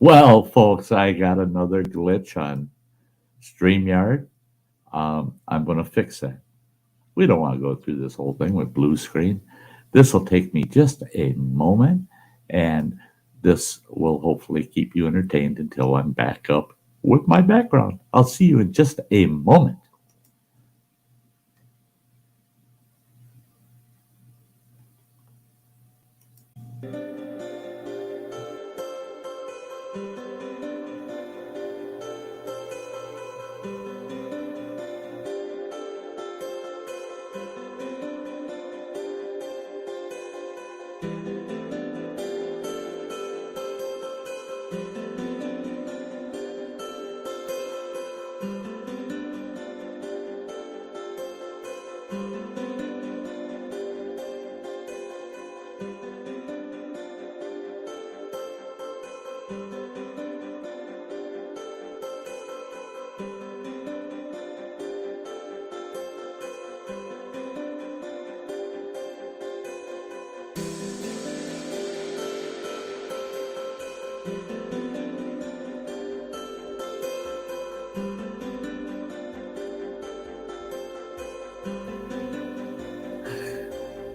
Well, folks, I got another glitch on StreamYard. I'm going to fix that. We don't want to go through this whole thing with blue screen. This will take me just a moment, and this will hopefully keep you entertained until I'm back up with my background. I'll see you in just a moment.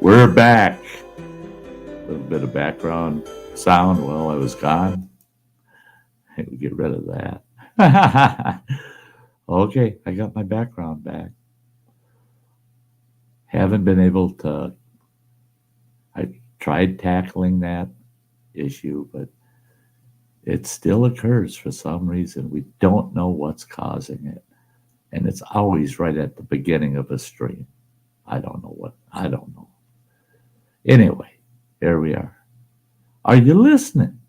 We're back. A little bit of background sound while I was gone. We'll get rid of that. Okay, I got my background back. Haven't been able to. I tried tackling that issue, but it still occurs for some reason. We don't know what's causing it. And it's always right at the beginning of a stream. I don't know what. I don't know. Anyway, here we are. Are you listening?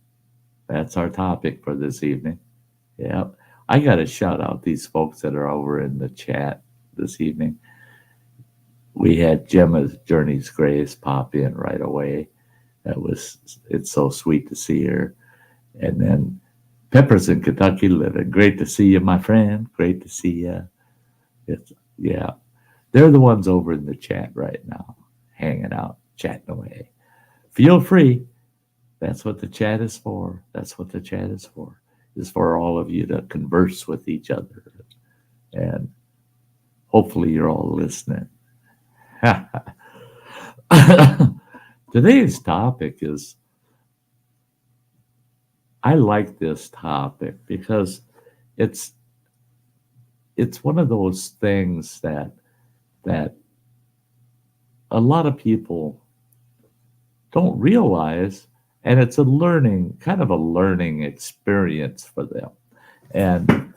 That's our topic for this evening. Yep. I got to shout out these folks that are over in the chat this evening. We had Gemma's Journey's Grace pop in right away. It's so sweet to see her. And then Pepper's in Kentucky living. Great to see you, my friend. Great to see you. Yeah. They're the ones over in the chat right now, hanging out, chatting away. Feel free. That's what the chat is for. That's what the chat is for. Is for all of you to converse with each other. And hopefully you're all listening. Today's topic is, I like this topic because it's one of those things that a lot of people don't realize, and it's kind of a learning experience for them. And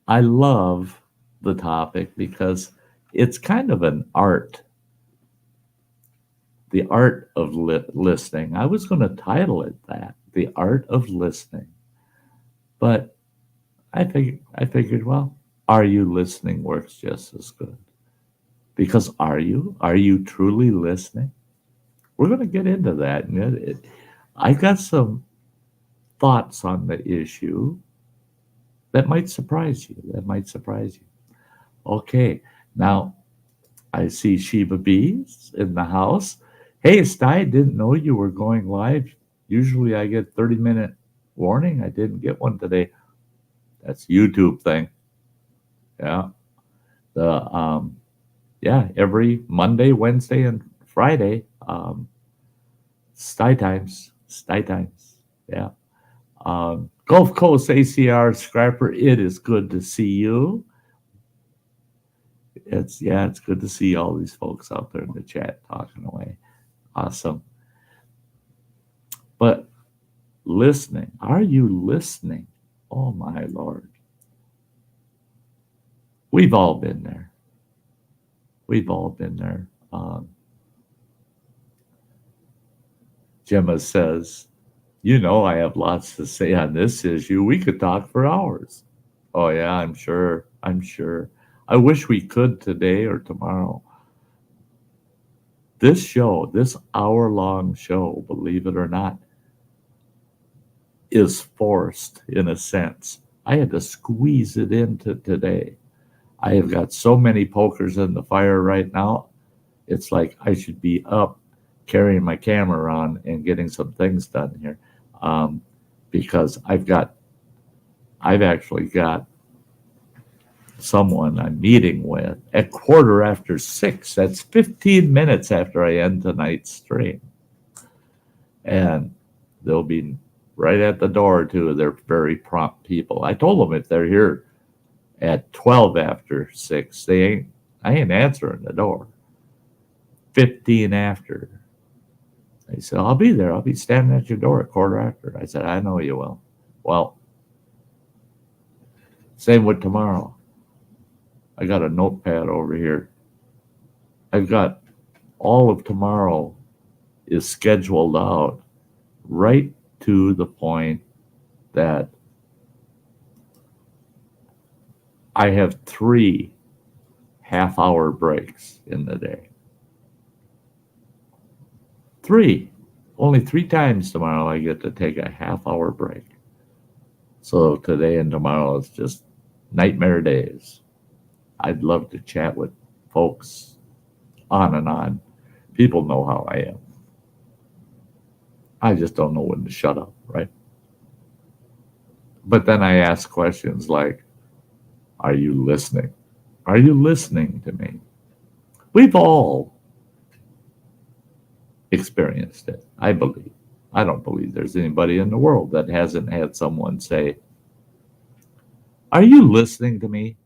I love the topic because it's kind of an art. The art of listening. I was going to title it that, The Art of Listening. But I figured, well, Are You Listening works just as good. Because are you truly listening? We're going to get into that. I got some thoughts on the issue that might surprise you. Okay, now I see Sheba Bees in the house. Hey, Sty, didn't know you were going live. Usually I get 30-minute warning. I didn't get one today. That's YouTube thing. Yeah. Every Monday, Wednesday, and Friday, Sty Times. Yeah. Gulf Coast ACR Scrapper, it is good to see you. It's good to see all these folks out there in the chat talking away. Awesome. But listening, are you listening? Oh my Lord. We've all been there. Gemma says, I have lots to say on this issue. We could talk for hours. Oh yeah, I'm sure. I wish we could today or tomorrow. This hour-long show, believe it or not, is forced in a sense. I had to squeeze it into today. I have got so many pokers in the fire right now. It's like I should be up carrying my camera around and getting some things done here, because I've actually got someone I'm meeting with at 6:15. That's 15 minutes after I end tonight's stream. And they'll be right at the door, too. They're very prompt people. I told them if they're here at 12 after 6, I ain't answering the door. 15 after. They said, I'll be there. I'll be standing at your door at 4:15. I said, I know you will. Well, same with tomorrow. I got a notepad over here. I've got all of tomorrow is scheduled out right to the point that I have 3 half-hour breaks in the day. 3. Only 3 times tomorrow I get to take a half-hour break. So today and tomorrow is just nightmare days. I'd love to chat with folks on and on. People know how I am. I just don't know when to shut up, right? But then I ask questions like, are you listening? Are you listening to me? We've all experienced it, I believe. I don't believe there's anybody in the world that hasn't had someone say, are you listening to me?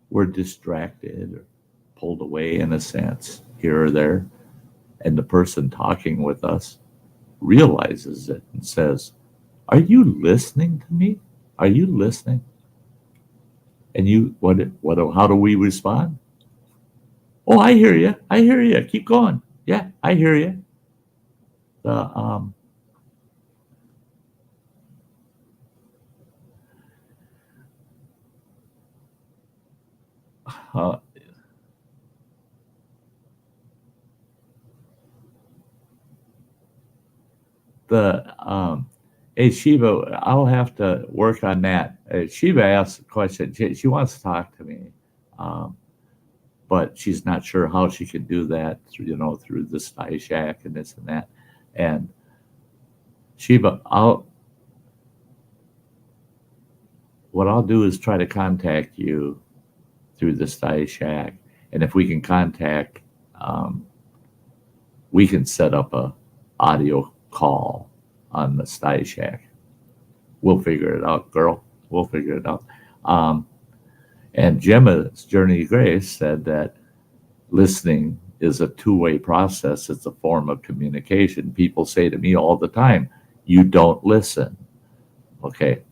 We're distracted or pulled away in a sense here or there. And the person talking with us realizes it and says, are you listening to me? Are you listening? And how do we respond? Oh, I hear you. I hear you. Keep going. Yeah, I hear you. Hey, Shiva, I'll have to work on that. Shiva asked a question. She wants to talk to me, but she's not sure how she can do that through the Sty Shack and this and that. And Shiva, what I'll do is try to contact you through the Sty Shack, and if we can contact, we can set up a audio call on the Sty Shack. We'll figure it out, girl. We'll figure it out. And Gemma's Journey to Grace said that listening is a two-way process. It's a form of communication. People say to me all the time, you don't listen. Okay.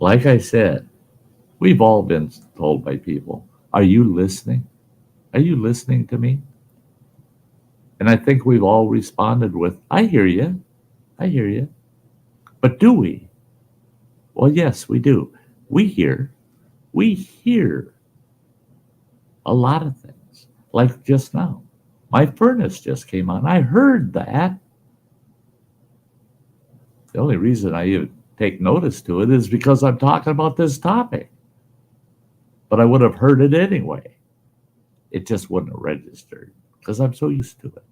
Like I said, we've all been told by people, are you listening? Are you listening to me? And I think we've all responded with, I hear you. I hear you. But do we? Well, yes, we do. We hear a lot of things. Like just now, my furnace just came on. I heard that. The only reason I even take notice to it is because I'm talking about this topic. But I would have heard it anyway. It just wouldn't have registered because I'm so used to it.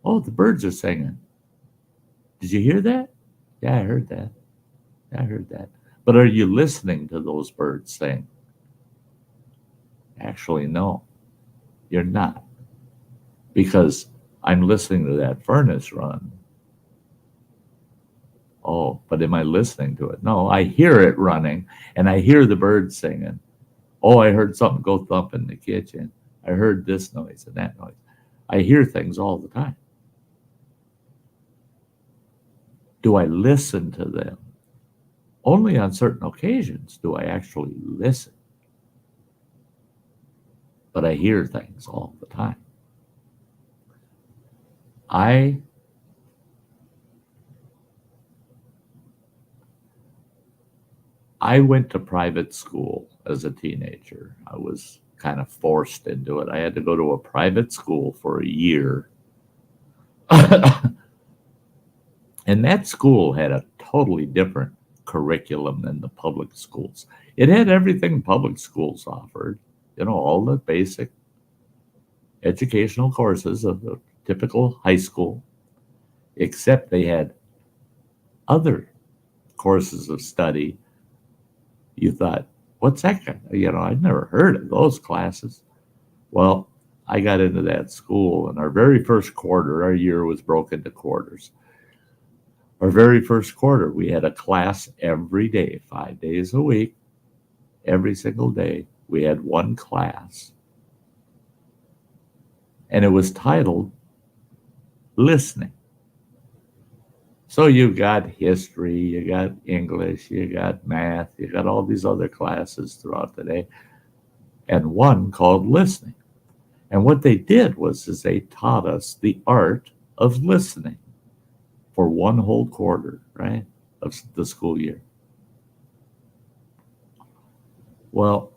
Oh, the birds are singing. Did you hear that? Yeah, I heard that. Yeah, I heard that. But are you listening to those birds sing? Actually, no, you're not. Because I'm listening to that furnace run. Oh, but am I listening to it? No, I hear it running and I hear the birds singing. Oh, I heard something go thump in the kitchen. I heard this noise and that noise. I hear things all the time. Do I listen to them? Only on certain occasions do I actually listen. But I hear things all the time. I went to private school as a teenager. I was kind of forced into it. I had to go to a private school for a year. And that school had a totally different curriculum than the public schools. It had everything public schools offered, all the basic educational courses of the typical high school, except they had other courses of study. You thought, what's that? I'd never heard of those classes. Well, I got into that school, and our very first quarter, our year was broken into quarters. Our very first quarter, we had a class every day, 5 days a week. Every single day, we had one class. And it was titled Listening. So you got history, you got English, you got math, you got all these other classes throughout the day, and one called Listening. And what they did was they taught us the art of listening for one whole quarter, right, of the school year. Well,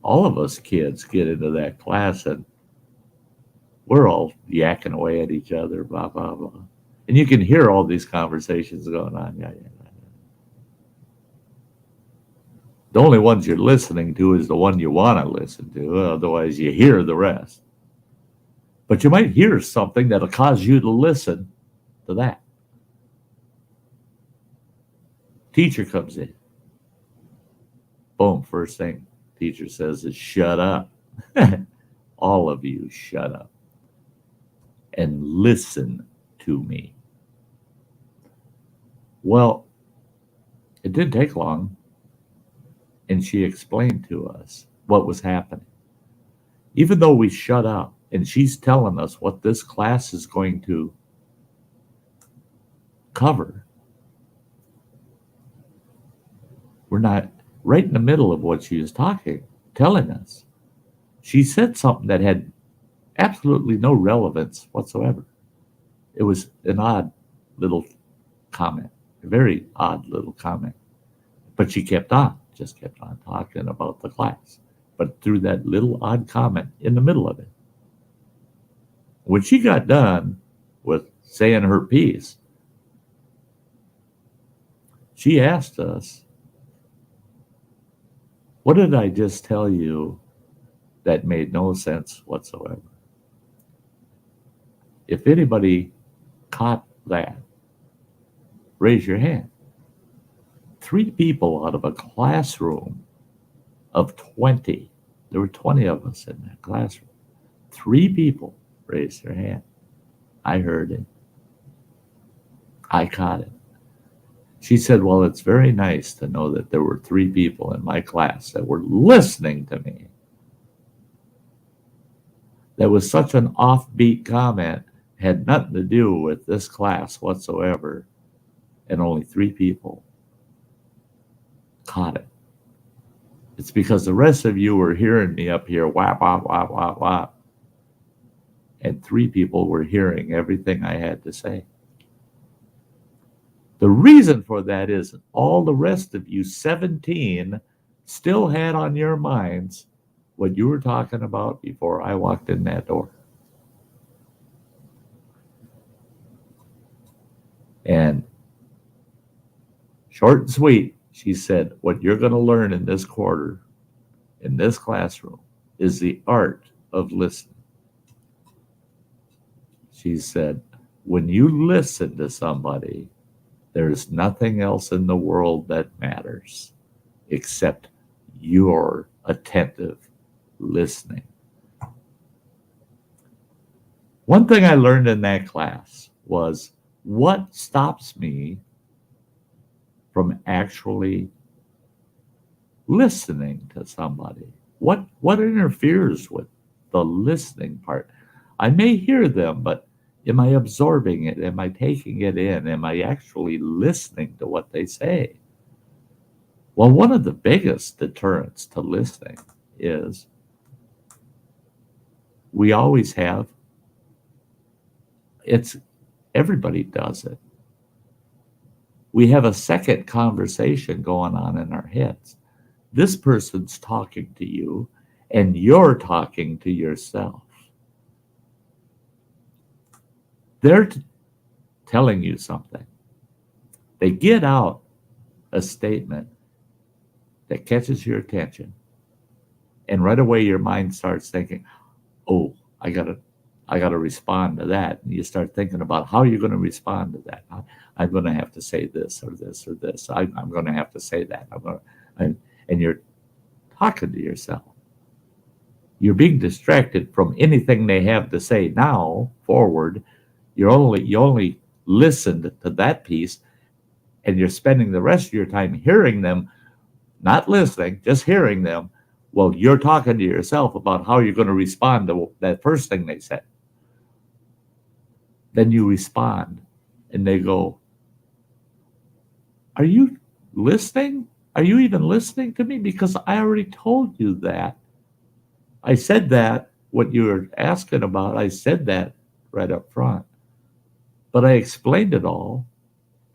all of us kids get into that class, and we're all yakking away at each other, blah, blah, blah. And you can hear all these conversations going on. Yeah. The only ones you're listening to is the one you want to listen to. Otherwise, you hear the rest. But you might hear something that'll cause you to listen to that. Teacher comes in. Boom, first thing teacher says is shut up. All of you shut up and listen to me. Well, it didn't take long, and she explained to us what was happening. Even though we shut up, and she's telling us what this class is going to cover, we're not right in the middle of what she was telling us. She said something that had absolutely no relevance whatsoever. It was an odd little comment, a very odd little comment. But she kept on talking about the class, but threw that little odd comment in the middle of it. When she got done with saying her piece, she asked us, what did I just tell you that made no sense whatsoever? If anybody caught that, raise your hand. 3 people out of a classroom of 20. There were 20 of us in that classroom. 3 people raised their hand. I heard it. I caught it. She said, well, it's very nice to know that there were 3 people in my class that were listening to me. That was such an offbeat comment, had nothing to do with this class whatsoever, and only 3 people caught it. It's because the rest of you were hearing me up here, whap, whap, whap, whap, whap. And 3 people were hearing everything I had to say. The reason for that is all the rest of you, 17, still had on your minds what you were talking about before I walked in that door. And short and sweet, she said, what you're going to learn in this quarter, in this classroom, is the art of listening. She said, when you listen to somebody, there's nothing else in the world that matters except your attentive listening. One thing I learned in that class was what stops me from actually listening to somebody. What interferes with the listening part? I may hear them, but am I absorbing it? Am I taking it in? Am I actually listening to what they say? Well, one of the biggest deterrents to listening is we always have, everybody does it. We have a second conversation going on in our heads. This person's talking to you, and you're talking to yourself. They're telling you something. They get out a statement that catches your attention, and right away your mind starts thinking, "Oh, I gotta respond to that." And you start thinking about how you're going to respond to that. I'm going to have to say this or this or this. I'm going to have to say that. And you're talking to yourself. You're being distracted from anything they have to say now forward. You only listened to that piece, and you're spending the rest of your time hearing them, not listening, just hearing them. Well, you're talking to yourself about how you're going to respond to that first thing they said. Then you respond, and they go, "Are you listening? Are you even listening to me? Because I already told you that. I said that, what you were asking about, I said that right up front. But I explained it all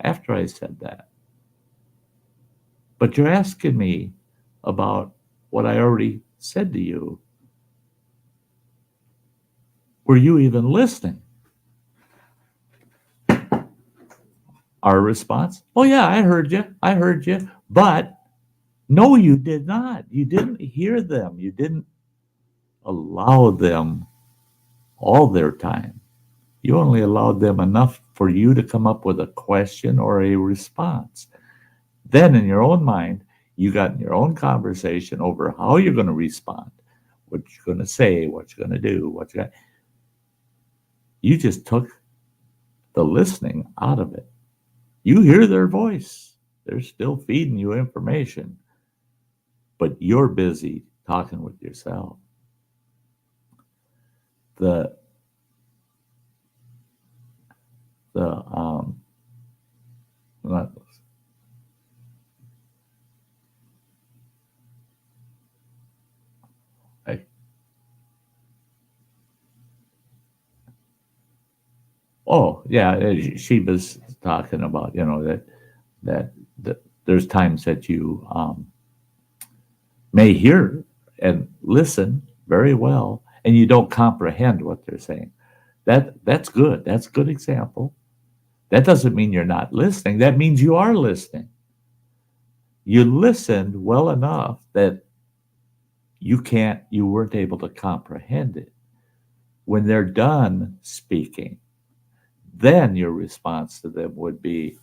after I said that. But you're asking me about what I already said to you. Were you even listening?" Our response, "Oh, yeah, I heard you. I heard you. But no, you did not. You didn't hear them. You didn't allow them all their time. You only allowed them enough for you to come up with a question or a response. Then, in your own mind, you got in your own conversation over how you're going to respond, what you're going to say, what you're going to do, you just took the listening out of it. You hear their voice. They're still feeding you information, but you're busy talking with yourself. The not, I, oh yeah, she was talking about, that there's times that you may hear and listen very well, and you don't comprehend what they're saying. That's good. That's a good example. That doesn't mean you're not listening. That means you are listening. You listened well enough that you weren't able to comprehend it. When they're done speaking, then your response to them would be,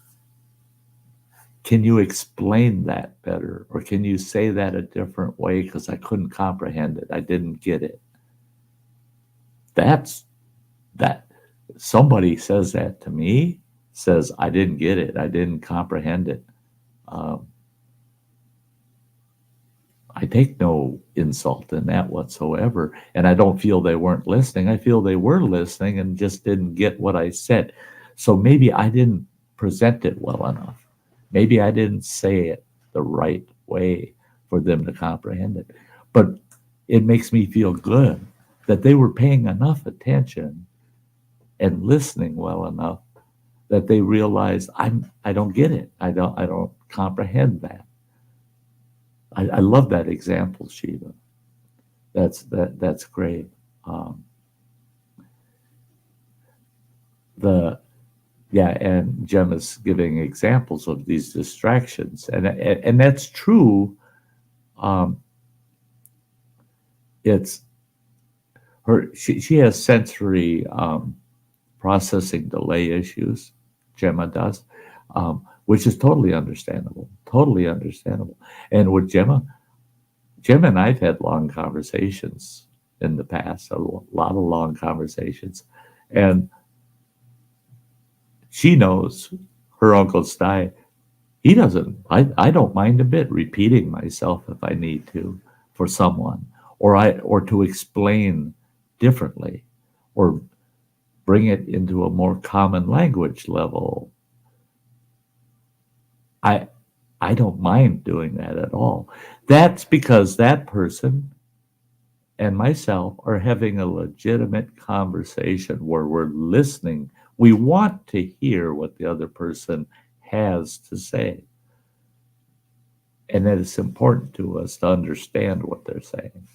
"Can you explain that better? Or can you say that a different way? Because I couldn't comprehend it. I didn't get it." That's that. Somebody says that to me, says, "I didn't get it. I didn't comprehend it." Um, I take no insult in that whatsoever. And I don't feel they weren't listening. I feel they were listening and just didn't get what I said. So maybe I didn't present it well enough. Maybe I didn't say it the right way for them to comprehend it. But it makes me feel good that they were paying enough attention and listening well enough that they realized I don't get it. I don't comprehend that. I love that example, Shiva. That's great. Um, the Yeah, and Jem is giving examples of these distractions, and that's true. Um, it's she has sensory processing delay issues. Gemma does, which is totally understandable. Totally understandable. And with Gemma and I've had long conversations in the past, a lot of long conversations, and she knows her Uncle Sty. He doesn't. I don't mind a bit repeating myself if I need to for someone, or to explain differently, or bring it into a more common language level. I I don't mind doing that at all. That's because that person and myself are having a legitimate conversation where we're listening. We want to hear what the other person has to say. And that it's important to us to understand what they're saying.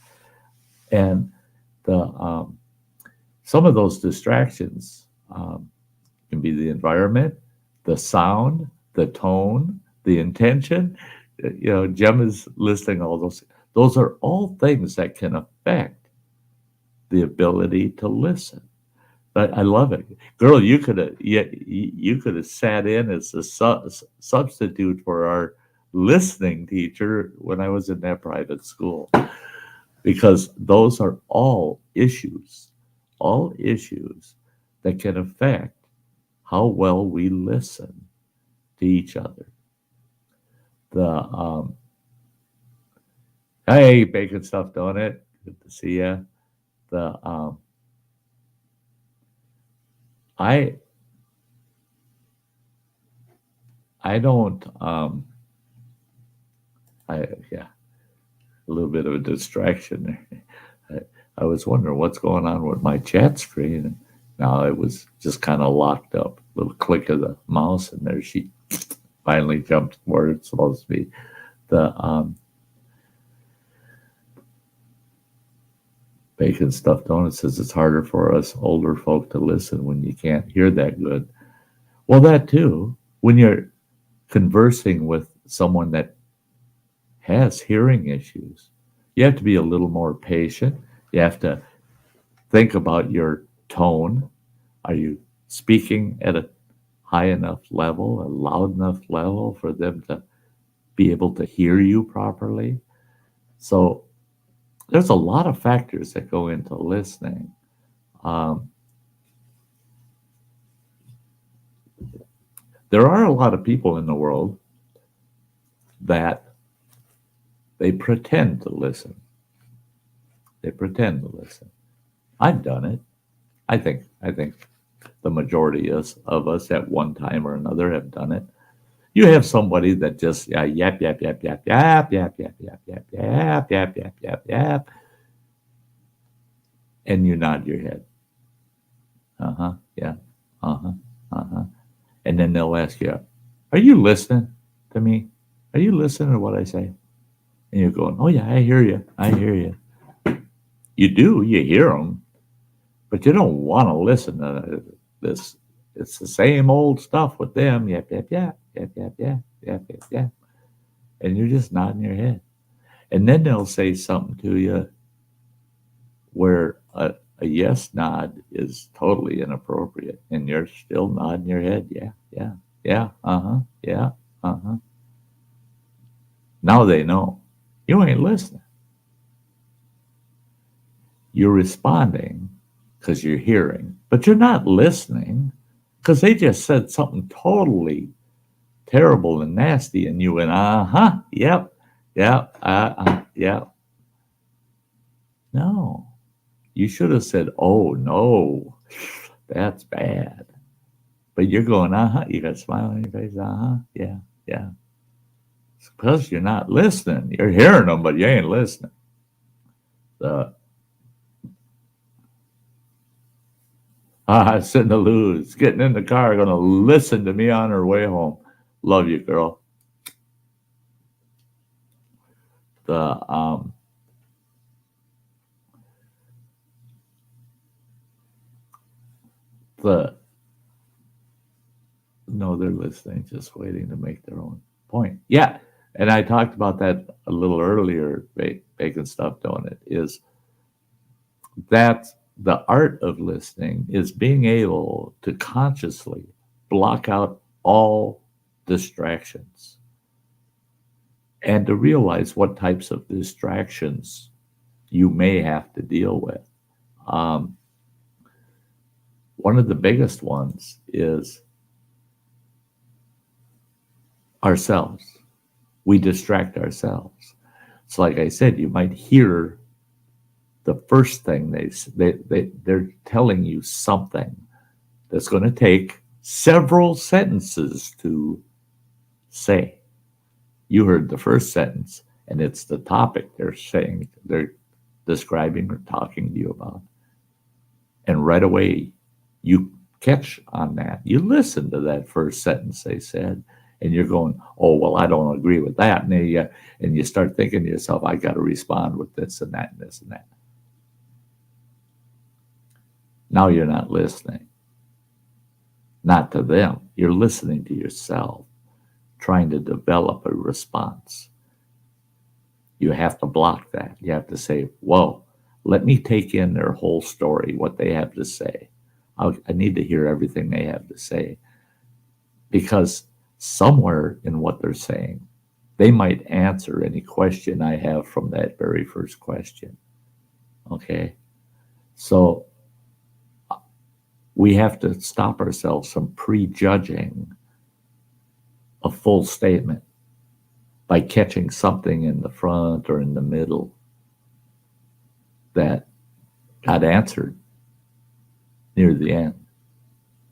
And the some of those distractions can be the environment, the sound, the tone, the intention, Jem is listing all those. Those are all things that can affect the ability to listen. I love it, girl. You could have sat in as a substitute for our listening teacher when I was in that private school, because those are all issues that can affect how well we listen to each other. The Hey, bacon stuffed donut, good to see you. The I I don't I yeah, a little bit of a distraction there. I was wondering what's going on with my chat screen. And now it was just kind of locked up. Little click of the mouse, and there she finally jumped where it's supposed to be. The bacon stuffed donut says it's harder for us older folk to listen when you can't hear that good. Well, that too. When you're conversing with someone that has hearing issues, you have to be a little more patient. You have to think about your tone. Are you speaking at a high enough level, a loud enough level for them to be able to hear you properly? So there's a lot of factors that go into listening. Um, there are a lot of people in the world that they pretend to listen. They pretend to listen. I've done it. I think the majority of us at one time or another have done it. You have somebody that just yap yap yap yap yap yap yap yap yap yap yap yap yap yap, and you nod your head. Yeah, uh huh. And then they'll ask you, "Are you listening to me? Are you listening to what I say?" And you're going, "Oh yeah, I hear you. I hear you." You do. You hear them, but you don't want to listen to this. It's the same old stuff with them. Yap yap yap yap yap yap yap yap yap, and you're just nodding your head. And then they'll say something to you where a yes nod is totally inappropriate, and you're still nodding your head. Yeah, yeah, yeah, yeah, Now they know you ain't listening. You're responding because you're hearing, but you're not listening because they just said something totally terrible and nasty, and you went, yep, yep, yep. No, you should have said, oh no, that's bad. But you're going, you got a smile on your face, yeah, yeah. It's because you're not listening. You're hearing them, but you ain't listening. Cindy Lou's getting in the car, going to listen to me on her way home. Love you, girl. The the no, they're listening, just waiting to make their own point. Yeah, and I talked about that a little earlier. Bacon stuff donut is that the art of listening is being able to consciously block out all distractions and to realize what types of distractions you may have to deal with. Um, one of the biggest ones is ourselves. We distract ourselves. So, like I said, you might hear the first thing they're telling you something that's going to take several sentences to say. You heard the first sentence, and it's the topic they're describing or talking to you about. And right away, you catch on that. You listen to that first sentence they said, and you're going, oh, well, I don't agree with that. And you start thinking to yourself, I got to respond with this and that and this and that. Now you're not listening. Not to them. You're listening to yourself, trying to develop a response. You have to block that. You have to say, whoa, let me take in their whole story, what they have to say. I need to hear everything they have to say, because somewhere in what they're saying, they might answer any question I have from that very first question. Okay? So we have to stop ourselves from prejudging a full statement by catching something in the front or in the middle that got answered near the end.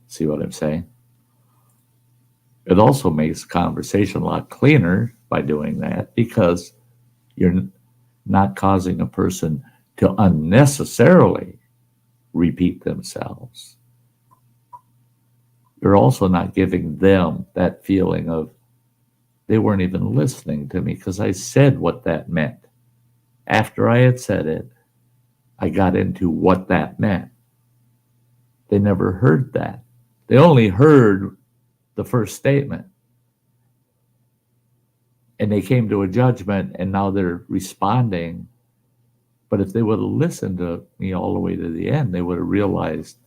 See what I'm saying? It also makes conversation a lot cleaner by doing that, because you're not causing a person to unnecessarily repeat themselves. You're also not giving them that feeling of they weren't even listening to me because I said what that meant. After I had said it, I got into what that meant. They never heard that. They only heard the first statement. And they came to a judgment, and now they're responding. But if they would have listened to me all the way to the end, they would have realized,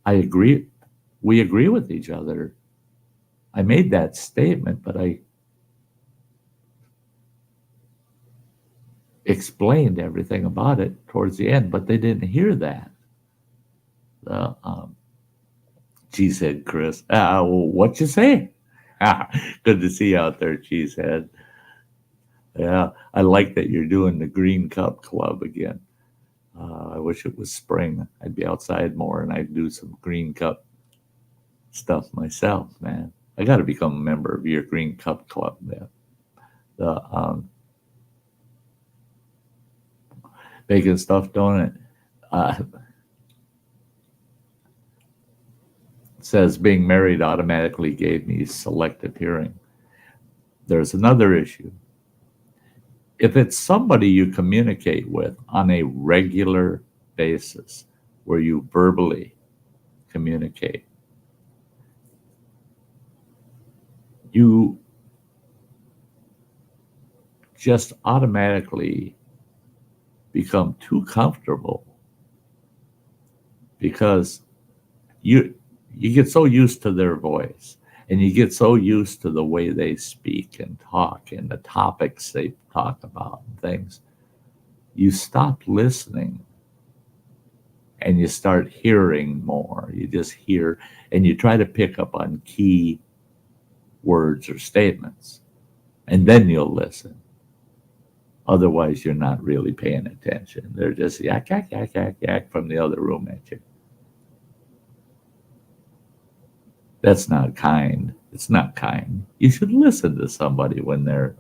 I agree. We agree with each other. I made that statement, but I explained everything about it towards the end, but they didn't hear that. Cheesehead Chris, what you say? Good to see you out there, Cheesehead. Yeah, I like that you're doing the Green Cup Club again. I wish it was spring. I'd be outside more and I'd do some Green Cup stuff myself, man. I got to become a member of your Green Cup Club, man. Bacon stuffed donut. Says being married automatically gave me selective hearing. There's another issue. If it's somebody you communicate with on a regular basis, where you verbally communicate, you just automatically become too comfortable, because you get so used to their voice, and you get so used to the way they speak and talk and the topics they talk about and things. You stop listening and you start hearing more. You just hear, and you try to pick up on key words or statements, and then you'll listen. Otherwise, you're not really paying attention. They're just yak, yak, yak, yak, yak from the other room at you. That's not kind. It's not kind. You should listen to somebody when they're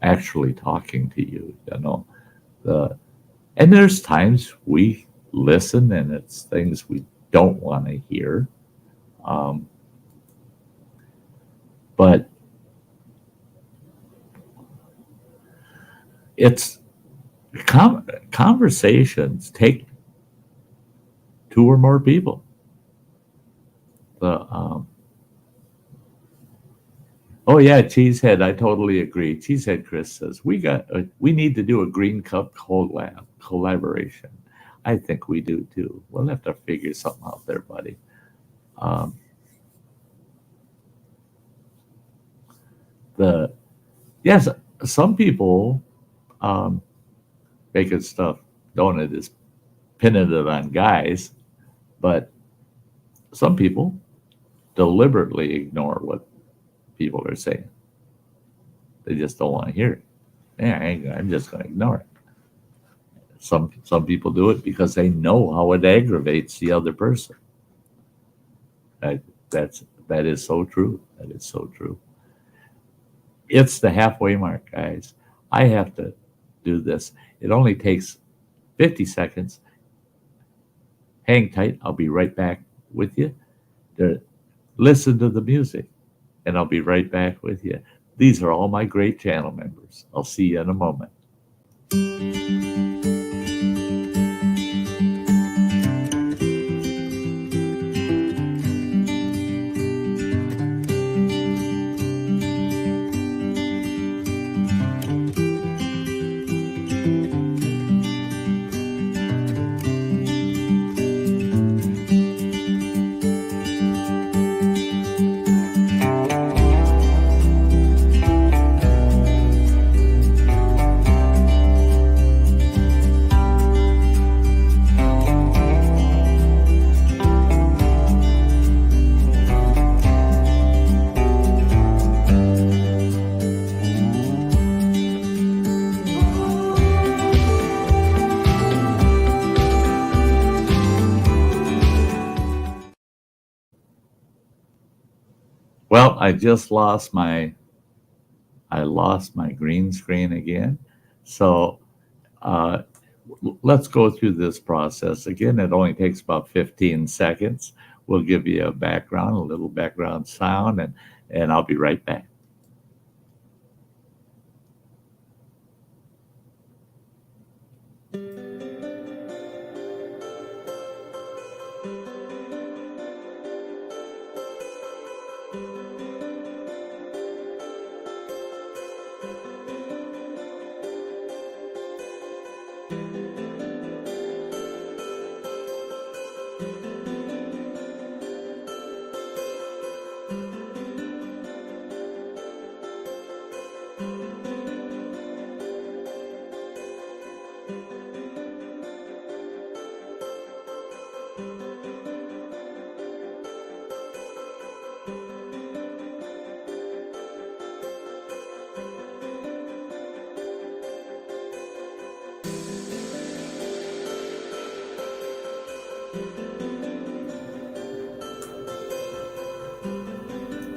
actually talking to you. You know, and there's times we listen, and it's things we don't want to hear. But it's conversations take two or more people. Oh yeah, Cheesehead, I totally agree. Cheesehead Chris says we need to do a Green Cup collaboration. I think we do too. We'll have to figure something out there, buddy. Yes, some people making stuff donut is pinning it on guys, but some people deliberately ignore what people are saying. They just don't want to hear it. Yeah, I'm just going to ignore it. Some people do it because they know how it aggravates the other person. That is so true. That is so true. It's the halfway mark, guys. I have to do this. It only takes 50 seconds. Hang tight. I'll be right back with you. Listen to the music, and I'll be right back with you. These are all my great channel members. I'll see you in a moment. Well, I just lost my green screen again. So uh, let's go through this process again. It only takes about 15 seconds. We'll give you a background, a little background sound, and I'll be right back.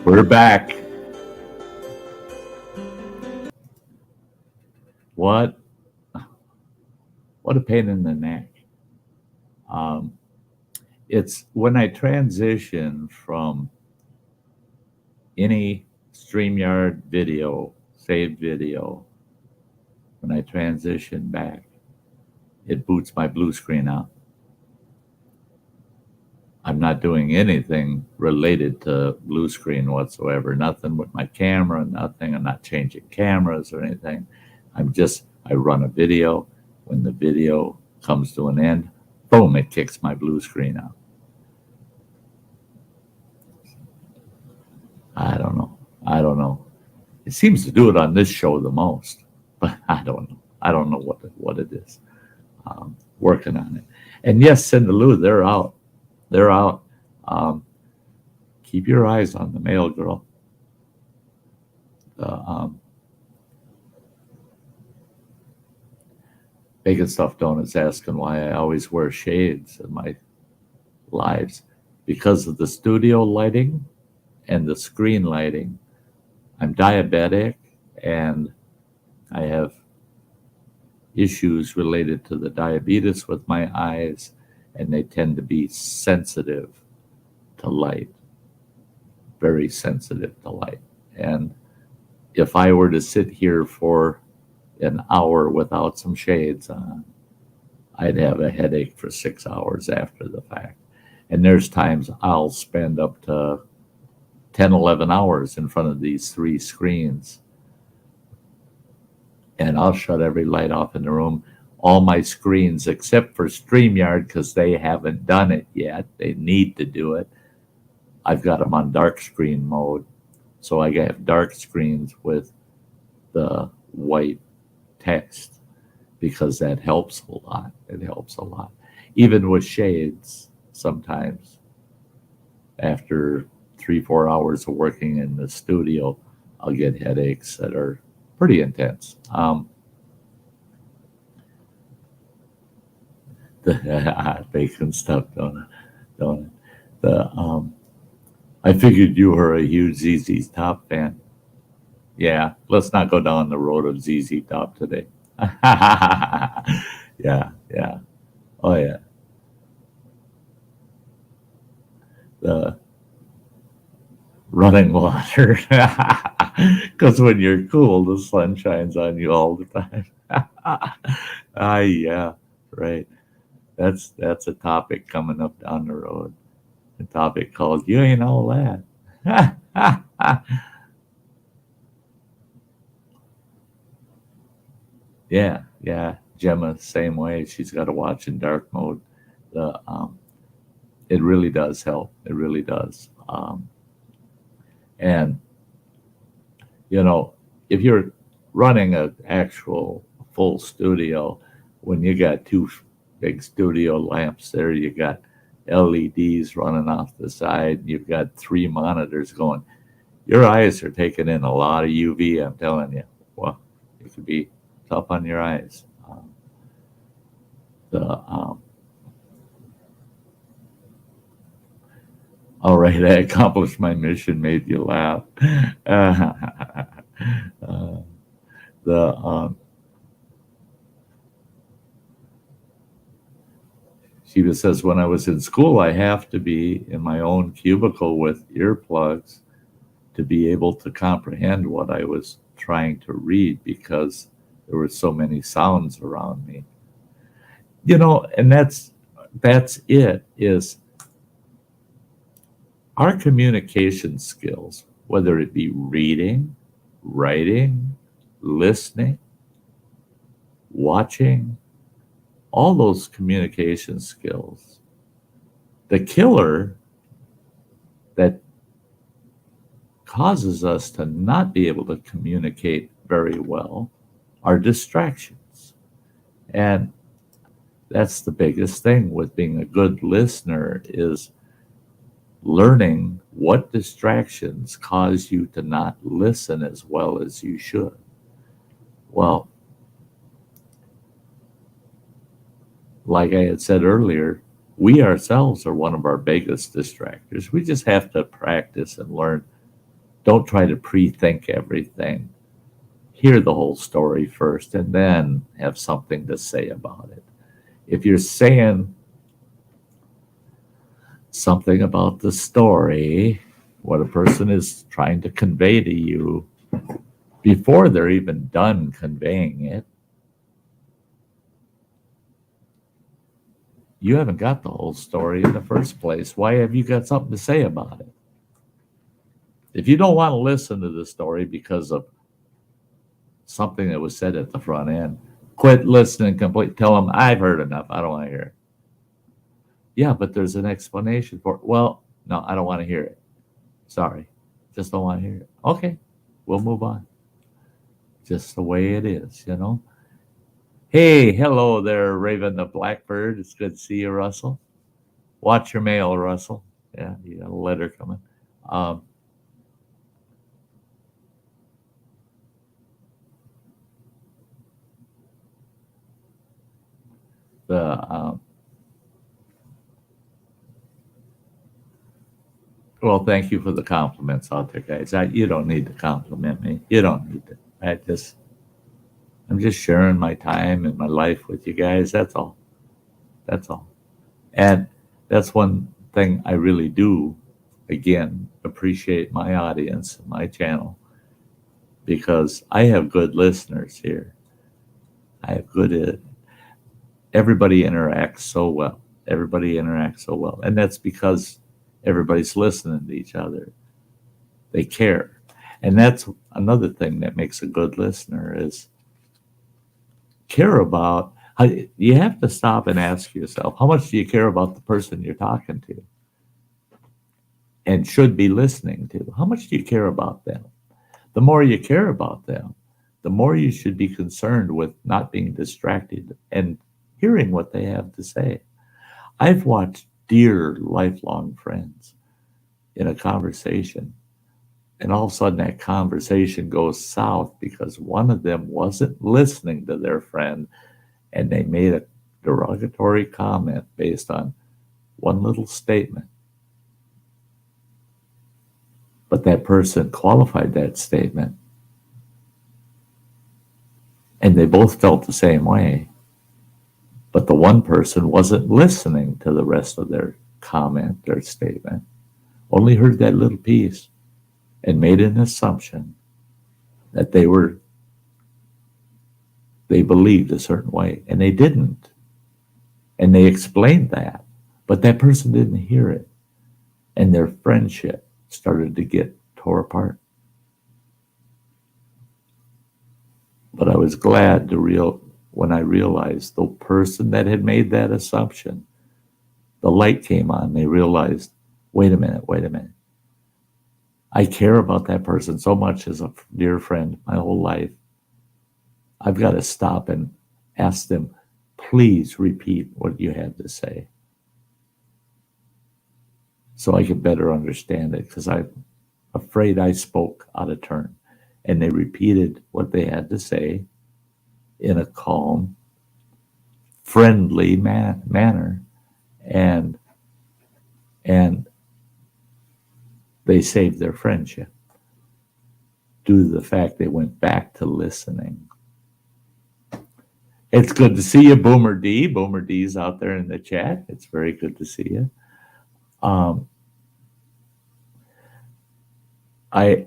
We're back. What a pain in the neck. Um, it's when I transition from any StreamYard video, saved video, when I transition back, it boots my blue screen out. I'm not doing anything related to blue screen whatsoever. Nothing with my camera, nothing. I'm not changing cameras or anything. I run a video. When the video comes to an end, boom, it kicks my blue screen out. I don't know. It seems to do it on this show the most, but I don't know. I don't know what it is. Working on it. And yes, Cinderlou, they're out. They're out. Keep your eyes on the mail, girl. Bacon Stuffed Donuts asking why I always wear shades in my lives. Because of the studio lighting and the screen lighting. I'm diabetic and I have issues related to the diabetes with my eyes, and they tend to be sensitive to light, very sensitive to light. And if I were to sit here for an hour without some shades on, I'd have a headache for 6 hours after the fact. And there's times I'll spend up to 10, 11 hours in front of these three screens. And I'll shut every light off in the room. All my screens, except for StreamYard, because they haven't done it yet. They need to do it. I've got them on dark screen mode. So I have dark screens with the white text because that helps a lot. It helps a lot. Even with shades, sometimes after 3-4 hours of working in the studio, I'll get headaches that are pretty intense. The bacon stuffed donut. I figured you were a huge ZZ Top fan. Yeah, let's not go down the road of ZZ Top today. Yeah. Oh yeah. The running water. Because when you're cool, the sun shines on you all the time. Yeah, right. That's a topic coming up down the road. A topic called "You Ain't All That." Yeah. Gemma, same way. She's got to watch in dark mode. The It really does help. It really does. And if you're running an actual full studio, when you got two big studio lamps there, you got LEDs running off the side, you've got 3 monitors going, your eyes are taking in a lot of UV, I'm telling you. Well, it could be tough on your eyes. All right, I accomplished my mission, made you laugh. Uh, the She says, when I was in school, I have to be in my own cubicle with earplugs to be able to comprehend what I was trying to read because there were so many sounds around me. And that's it, is our communication skills, whether it be reading, writing, listening, watching, all those communication skills. The killer that causes us to not be able to communicate very well are distractions. And that's the biggest thing with being a good listener, is learning what distractions cause you to not listen as well as you should. Well, like I had said earlier, we ourselves are one of our biggest distractors. We just have to practice and learn. Don't try to pre-think everything. Hear the whole story first and then have something to say about it. If you're saying something about the story, what a person is trying to convey to you, before they're even done conveying it, you haven't got the whole story in the first place. Why have you got something to say about it? If you don't want to listen to the story because of something that was said at the front end, quit listening completely. Tell them, I've heard enough. I don't want to hear it. Yeah, but there's an explanation for it. Well, no, I don't want to hear it. Sorry. Just don't want to hear it. Okay, we'll move on. Just the way it is, Hey, hello there, Raven the Blackbird. It's good to see you, Russell. Watch your mail, Russell. Yeah, you got a letter coming. Um, the Well, thank you for the compliments out there, guys. You don't need to compliment me. You don't need to. I'm just sharing my time and my life with you guys. That's all. That's all. And that's one thing I really do, again, appreciate my audience, my channel, because I have good listeners here. I have everybody interacts so well. Everybody interacts so well. And that's because everybody's listening to each other. They care. And that's another thing that makes a good listener, is care about. You have to stop and ask yourself, how much do you care about the person you're talking to and should be listening to? How much do you care about them? The more you care about them, the more you should be concerned with not being distracted and hearing what they have to say. I've watched dear lifelong friends in a conversation, and all of a sudden that conversation goes south because one of them wasn't listening to their friend, and they made a derogatory comment based on one little statement. But that person qualified that statement, and they both felt the same way. But the one person wasn't listening to the rest of their comment, their statement, only heard that little piece and made an assumption that they believed a certain way, and they didn't. And they explained that, but that person didn't hear it, and their friendship started to get tore apart. But I was glad when I realized the person that had made that assumption, the light came on. They realized, wait a minute. I care about that person so much as a dear friend my whole life. I've got to stop and ask them, please repeat what you had to say, so I can better understand it, because I'm afraid I spoke out of turn. And they repeated what they had to say in a calm, friendly manner. And they saved their friendship due to the fact they went back to listening. It's good to see you, Boomer D. Boomer D's out there in the chat. It's very good to see you. I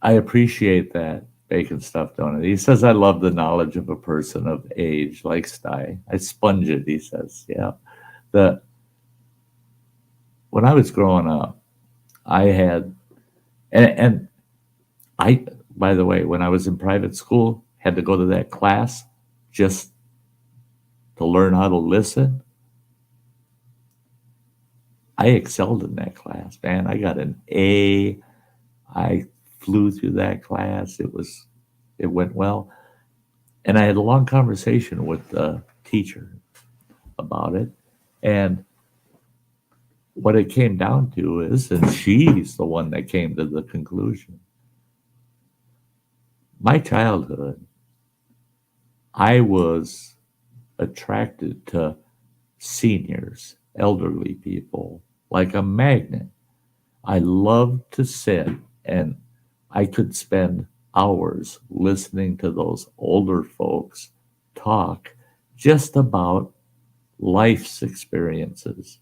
appreciate that bacon stuffed donut. He says, I love the knowledge of a person of age like Sty. I sponge it, he says. Yeah. When I was growing up, I had, and I, by the way, when I was in private school, had to go to that class just to learn how to listen. I excelled in that class, man. I got an A. I flew through that class. It went well. And I had a long conversation with the teacher about it. And what it came down to is, and she's the one that came to the conclusion, my childhood, I was attracted to seniors, elderly people, like a magnet. I loved to sit, and I could spend hours listening to those older folks talk just about life's experiences.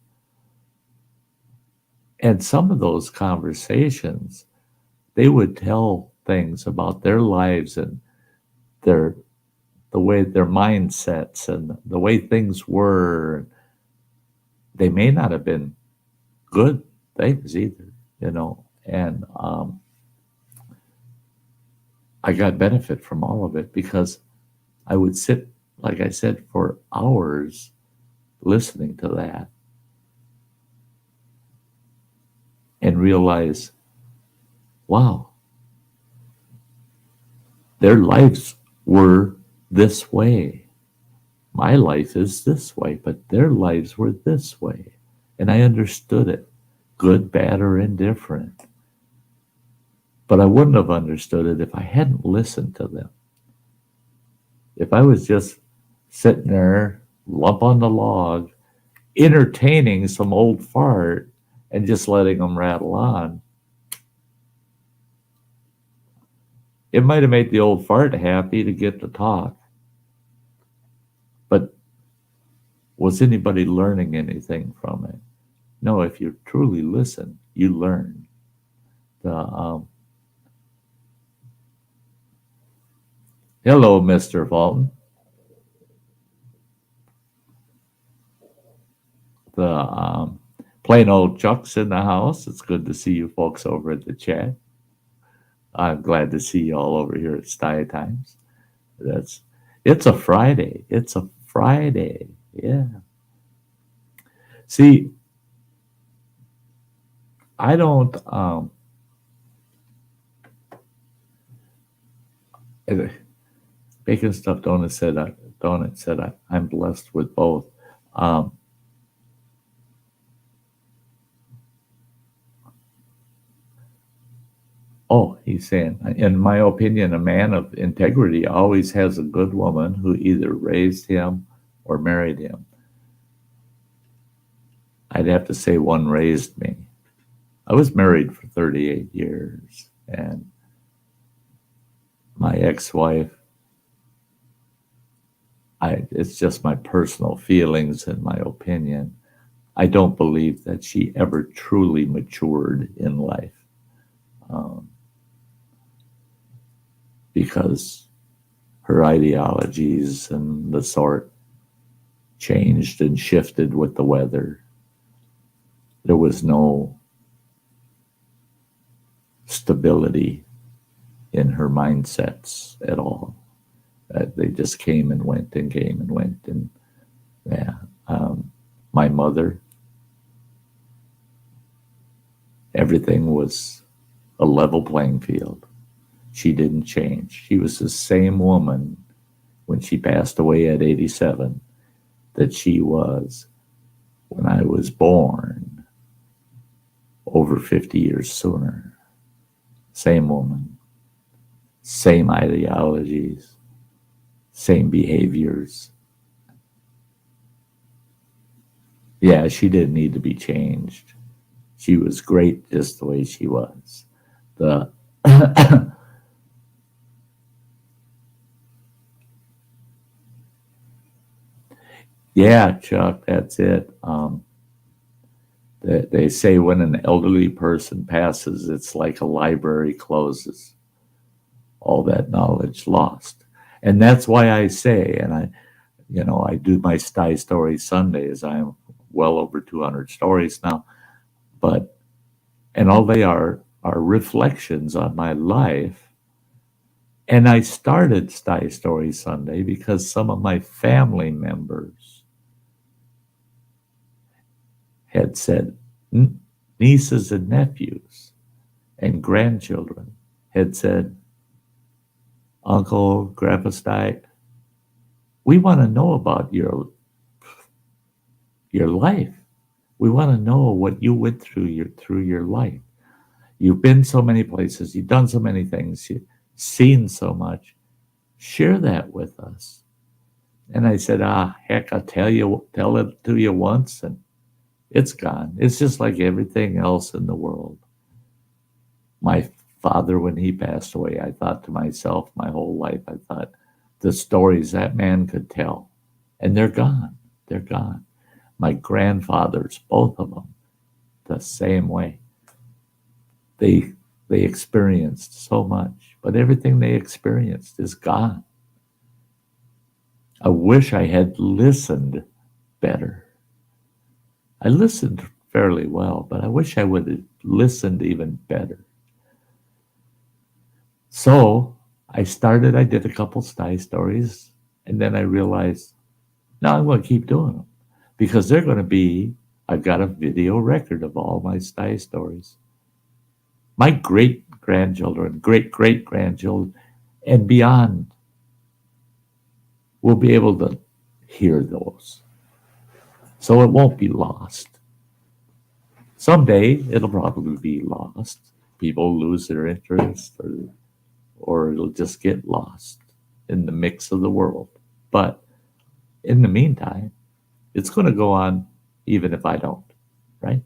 And some of those conversations, they would tell things about their lives and the way their mindsets and the way things were. They may not have been good things either, and I got benefit from all of it because I would sit, like I said, for hours listening to that and realize, wow, their lives were this way. My life is this way, but their lives were this way. And I understood it, good, bad, or indifferent. But I wouldn't have understood it if I hadn't listened to them. If I was just sitting there, lump on the log, entertaining some old fart and just letting them rattle on, it might have made the old fart happy to get to talk. But was anybody learning anything from it? No, if you truly listen, you learn. Hello, Mr. Fulton. The plain old Chuck's in the house. It's good to see you folks over at the chat. I'm glad to see you all over here at Sty Times. It's a Friday. It's a Friday. Yeah. See, I don't. Bacon stuffed donut said I'm blessed with both. He's saying, in my opinion, a man of integrity always has a good woman who either raised him or married him. I'd have to say one raised me. I was married for 38 years, and my ex-wife, it's just my personal feelings and my opinion. I don't believe that she ever truly matured in life. Because her ideologies and the sort changed and shifted with the weather. There was no stability in her mindsets at all. They just came and went and came and went. And yeah, my mother, everything was a level playing field. She didn't change. She was the same woman when she passed away at 87 that she was when I was born over 50 years sooner. Same woman, same ideologies, same behaviors. Yeah, she didn't need to be changed. She was great just the way she was. The Yeah, Chuck, that's it. They say when an elderly person passes, it's like a library closes. All that knowledge lost, and that's why I say, and I do my Sty Story Sundays. I'm well over 200 stories now, but and all they are reflections on my life. And I started Sty Story Sunday because some of my family members had said, nieces and nephews and grandchildren had said, Uncle, Grandpa Sty, we want to know about your life. We want to know what you went through your life. You've been so many places, you've done so many things, you've seen so much. Share that with us. And I said, heck, I'll tell it to you once and it's gone. It's just like everything else in the world. My father, when he passed away, I thought to myself my whole life, I thought the stories that man could tell, and they're gone. They're gone. My grandfathers, both of them, the same way. They experienced so much, but everything they experienced is gone. I wish I had listened better. I listened fairly well, but I wish I would have listened even better. So I did a couple Sty stories, and then I realized, now I'm going to keep doing them because they're going to be, I've got a video record of all my Sty stories. My great grandchildren, great great grandchildren, and beyond will be able to hear those. So it won't be lost. Someday it'll probably be lost. People lose their interest or it'll just get lost in the mix of the world. But in the meantime, it's going to go on even if I don't, right?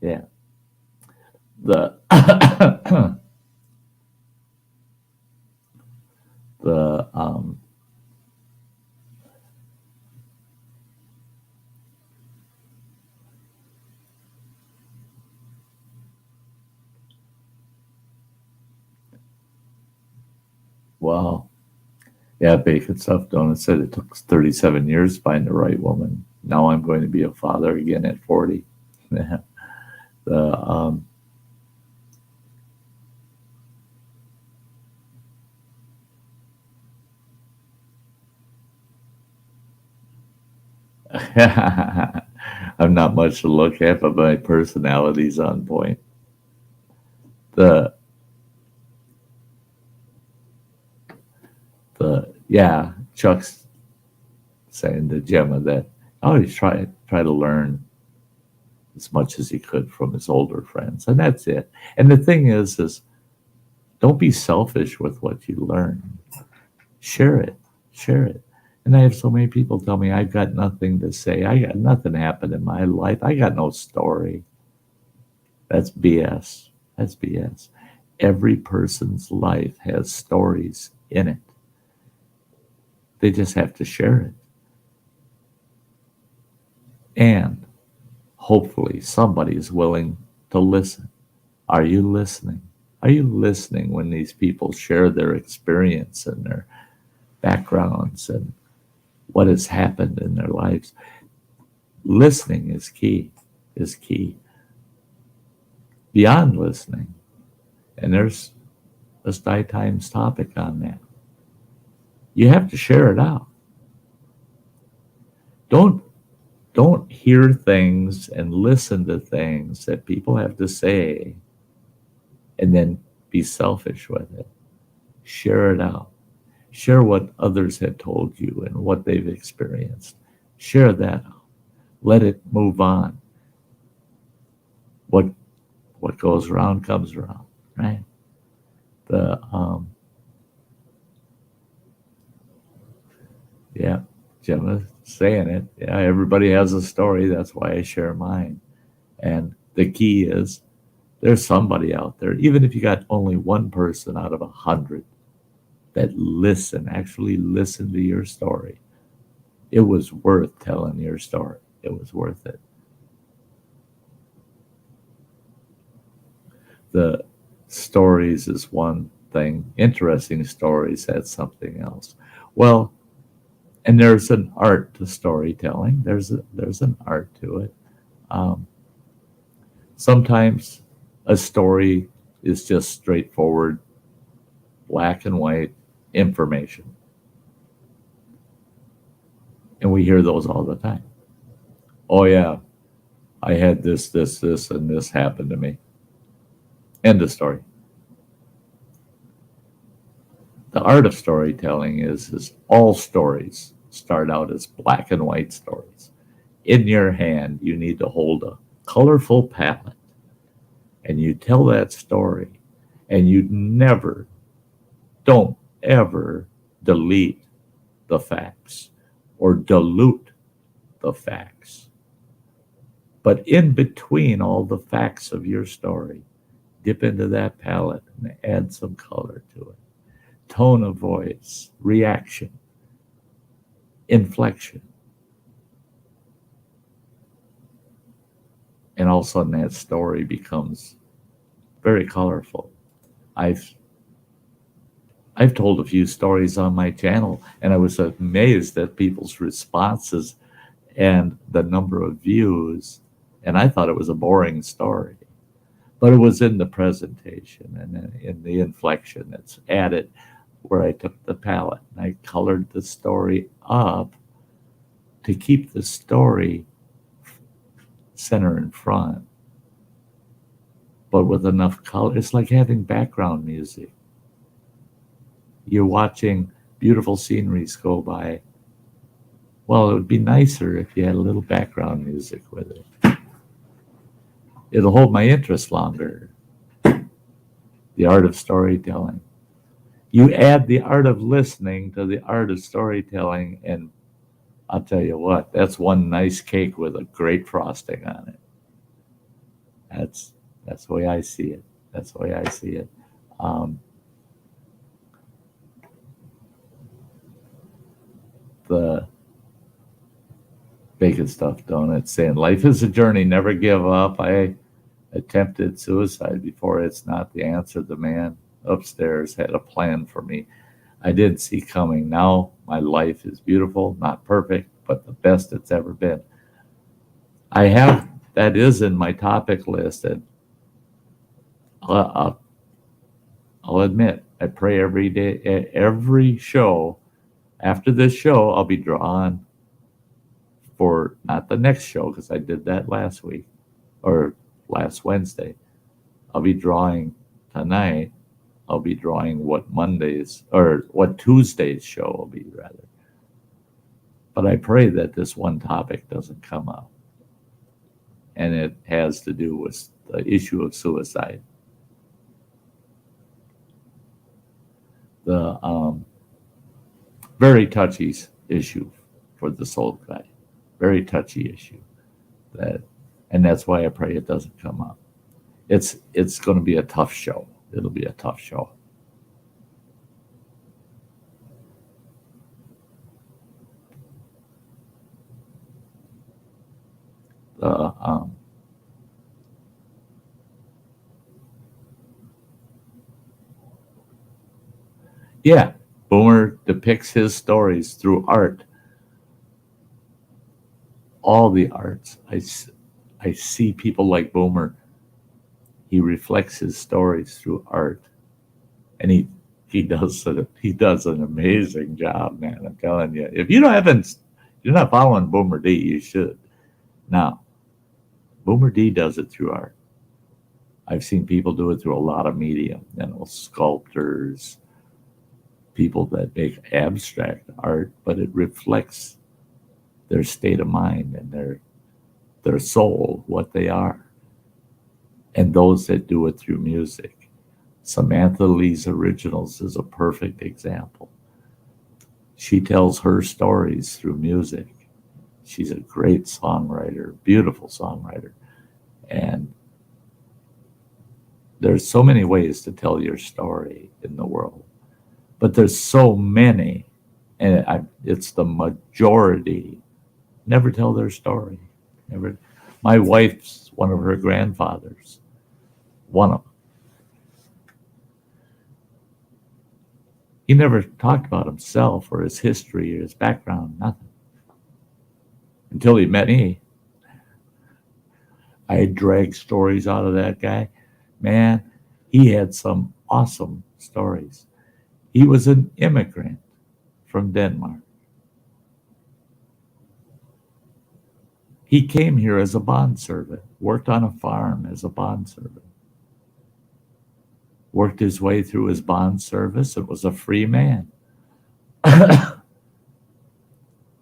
Yeah. The the Well, yeah, bacon stuffed donut said it took 37 years to find the right woman. Now I'm going to be a father again at 40. the I'm not much to look at, but my personality's on point. The yeah, Chuck's saying to Gemma that I always try to learn as much as he could from his older friends, and that's it. And the thing is don't be selfish with what you learn. Share it, share it. And I have so many people tell me I've got nothing to say. I got nothing happened in my life. I got no story. That's BS. That's BS. Every person's life has stories in it. They just have to share it. And hopefully somebody is willing to listen. Are you listening? Are you listening when these people share their experience and their backgrounds and what has happened in their lives? Listening is key, is key. Beyond listening, and there's a Sty Times topic on that. You have to share it out. Don't hear things and listen to things that people have to say and then be selfish with it. Share it out. Share what others have told you and what they've experienced. Share that out. Let it move on. What goes around comes around, right? The Yeah, Gemma's saying it. Yeah, everybody has a story. That's why I share mine. And The key is there's somebody out there, even if you got only one person out of 100 that actually listen to your story. It was worth telling your story. It was worth it. The stories is one thing. Interesting stories, that's something else. Well, and there's an art to storytelling. There's an art to it. Um, Sometimes a story is just straightforward, black and white information. And we hear those all the time. Oh, yeah, I had this, and this happened to me. End of story. The art of storytelling is all stories start out as black and white stories. In your hand, you need to hold a colorful palette, and you tell that story, and you don't ever delete the facts or dilute the facts. But in between all the facts of your story, dip into that palette and add some color to it. Tone of voice, reaction, inflection. And all of a sudden that story becomes very colorful. I've told a few stories on my channel, and I was amazed at people's responses and the number of views. And I thought it was a boring story, but it was in the presentation and in the inflection that's added, where I took the palette and I colored the story up to keep the story center in front, but with enough color. It's like having background music. You're watching beautiful sceneries go by. Well, it would be nicer if you had a little background music with it. It'll hold my interest longer. The art of storytelling. You add the art of listening to the art of storytelling, and I'll tell you what, that's one nice cake with a great frosting on it. That's the way I see it. That's the way I see it. The bacon stuffed donut saying, life is a journey, never give up. I attempted suicide before. It's not the answer. The man upstairs had a plan for me I didn't see coming. Now my life is beautiful, not perfect, but the best it's ever been. That is in my topic list, and I'll admit, I pray every day, every show. After this show, I'll be drawn for not the next show, because I did that last week or last Wednesday. I'll be drawing tonight. I'll be drawing what Tuesday's show will be, rather. But I pray that this one topic doesn't come up. And it has to do with the issue of suicide. The very touchy issue for the soul guy. Very touchy issue. And that's why I pray it doesn't come up. It's going to be a tough show. It'll be a tough show. Yeah, Boomer depicts his stories through art. All the arts. I see people like Boomer. He reflects his stories through art, and he does an amazing job, man. I'm telling you. If you're not following Boomer D, you should. Now, Boomer D does it through art. I've seen people do it through a lot of medium, sculptors, people that make abstract art, but it reflects their state of mind and their soul, what they are. And those that do it through music. Samantha Lee's Originals is a perfect example. She tells her stories through music. She's a great songwriter, beautiful songwriter. And There's so many ways to tell your story in the world, but there's so many, and it's the majority never tell their story. Never. My wife's one of her grandfathers, one of them. He never talked about himself or his history or his background, nothing. Until he met me. I dragged stories out of that guy. Man, he had some awesome stories. He was an immigrant from Denmark. He came here as a bondservant, worked on a farm as a bondservant, worked his way through his bond service and was a free man.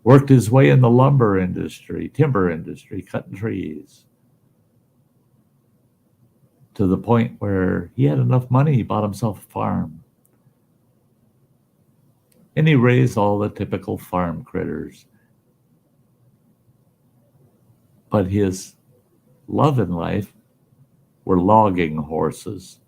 Worked his way in the lumber industry, timber industry, cutting trees, to the point where he had enough money, he bought himself a farm. And he raised all the typical farm critters. But his love in life were logging horses.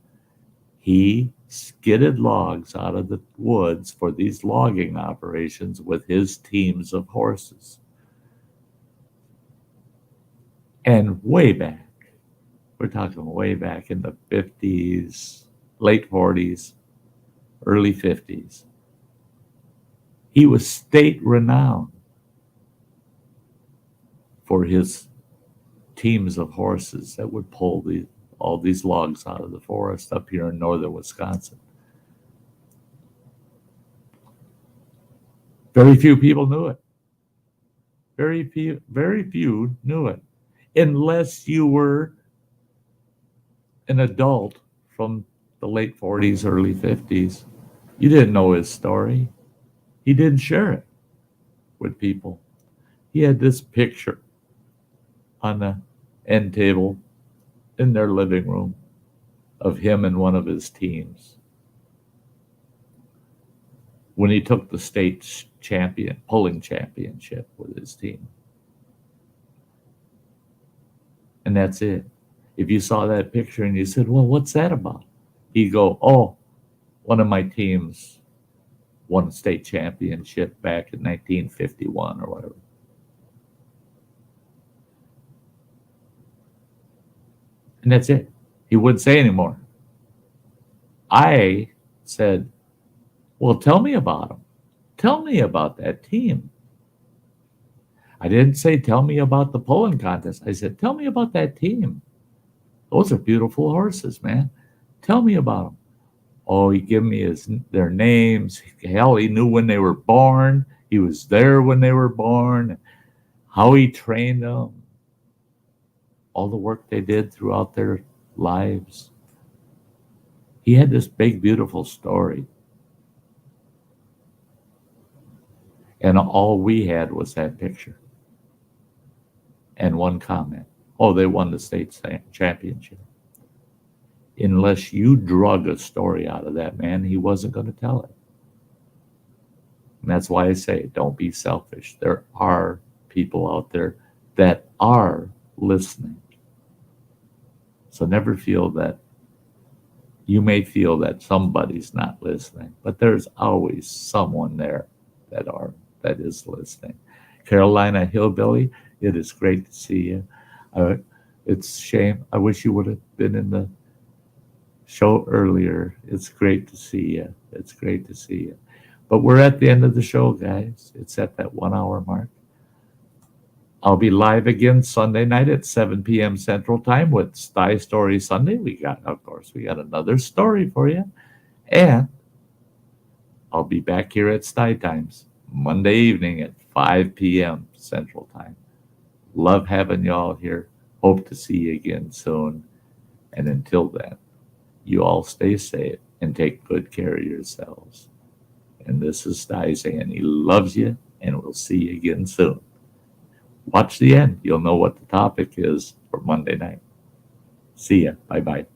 He skidded logs out of the woods for these logging operations with his teams of horses. And way back, we're talking way back in the 50s, late 40s, early 50s, he was state renowned for his teams of horses that would pull all these logs out of the forest up here in northern Wisconsin. Very few people knew it. Very few knew it. Unless you were an adult from the late 40s, early 50s. You didn't know his story. He didn't share it with people. He had this picture on the end table in their living room of him and one of his teams when he took the state pulling championship with his team. And that's it. If you saw that picture and you said, well, what's that about? He'd go, oh, one of my teams won a state championship back in 1951 or whatever. And that's it. He wouldn't say anymore. I said, well, tell me about him. Tell me about that team. I didn't say, tell me about the pulling contest. I said, tell me about that team. Those are beautiful horses, man. Tell me about them. Oh, he gave me their names. Hell, he knew when they were born. He was there when they were born. How he trained them. All the work they did throughout their lives. He had this big, beautiful story. And all we had was that picture. And one comment. Oh, they won the state championship. Unless you drug a story out of that man, he wasn't going to tell it. And that's why I say, don't be selfish. There are people out there that are listening. So never feel that you may feel that somebody's not listening, but there's always someone there that is listening. Carolina Hillbilly, it is great to see you. It's a shame. I wish you would have been in the show earlier. It's great to see you. It's great to see you. But we're at the end of the show, guys. It's at that 1 hour mark. I'll be live again Sunday night at 7 p.m. Central Time with Sty Story Sunday. We got another story for you. And I'll be back here at Sty Times Monday evening at 5 p.m. Central Time. Love having y'all here. Hope to see you again soon. And until then, you all stay safe and take good care of yourselves. And this is Sty saying he loves you, and we'll see you again soon. Watch the end. You'll know what the topic is for Monday night. See ya. Bye-bye.